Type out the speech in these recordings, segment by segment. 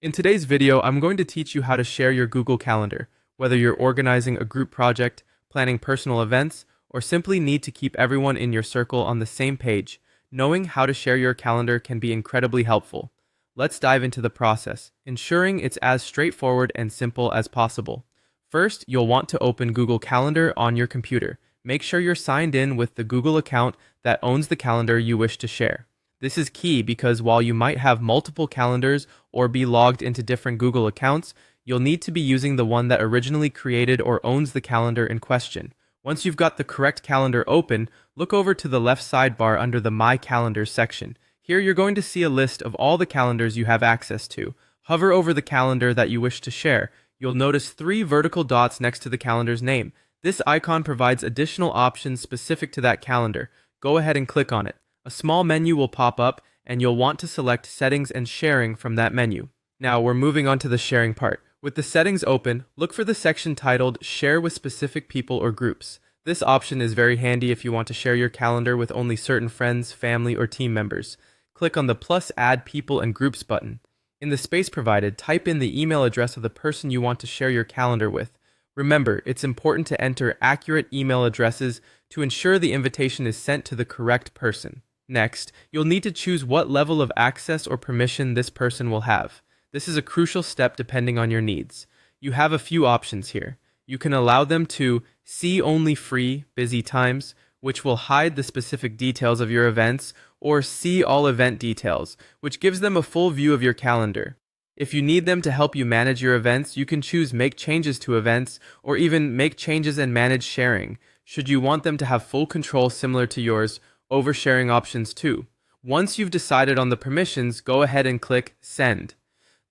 In today's video, I'm going to teach you how to share your Google Calendar, whether you're organizing a group project, planning personal events, or simply need to keep everyone in your circle on the same page. Knowing how to share your calendar can be incredibly helpful. Let's dive into the process, ensuring it's as straightforward and simple as possible. First, you'll want to open Google Calendar on your computer. Make sure you're signed in with the Google account that owns the calendar you wish to share. This is key because while you might have multiple calendars or be logged into different Google accounts, you'll need to be using the one that originally created or owns the calendar in question. Once you've got the correct calendar open, look over to the left sidebar under the My Calendars section. Here you're going to see a list of all the calendars you have access to. Hover over the calendar that you wish to share. You'll notice 3 vertical dots next to the calendar's name. This icon provides additional options specific to that calendar. Go ahead and click on it. A small menu will pop up, and you'll want to select Settings and Sharing from that menu. Now we're moving on to the sharing part. With the settings open, look for the section titled Share with Specific People or Groups. This option is very handy if you want to share your calendar with only certain friends, family, or team members. Click on the plus Add People and Groups button. In the space provided, type in the email address of the person you want to share your calendar with. Remember, it's important to enter accurate email addresses to ensure the invitation is sent to the correct person. Next, you'll need to choose what level of access or permission this person will have. This is a crucial step depending on your needs. You have a few options here. You can allow them to see only free, busy times, which will hide the specific details of your events, or see all event details, which gives them a full view of your calendar. If you need them to help you manage your events, you can choose Make Changes to Events, or even Make Changes and Manage Sharing. Should you want them to have full control similar to yours, oversharing options too. Once you've decided on the permissions, go ahead and click Send.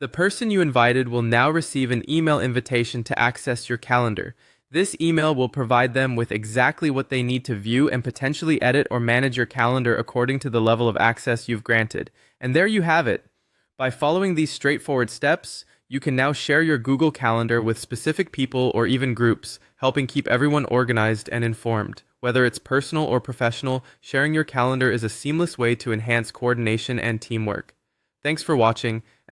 The person you invited will now receive an email invitation to access your calendar. This email will provide them with exactly what they need to view and potentially edit or manage your calendar according to the level of access you've granted. And there you have it. By following these straightforward steps, you can now share your Google Calendar with specific people or even groups, helping keep everyone organized and informed. Whether it's personal or professional, sharing your calendar is a seamless way to enhance coordination and teamwork. Thanks for watching.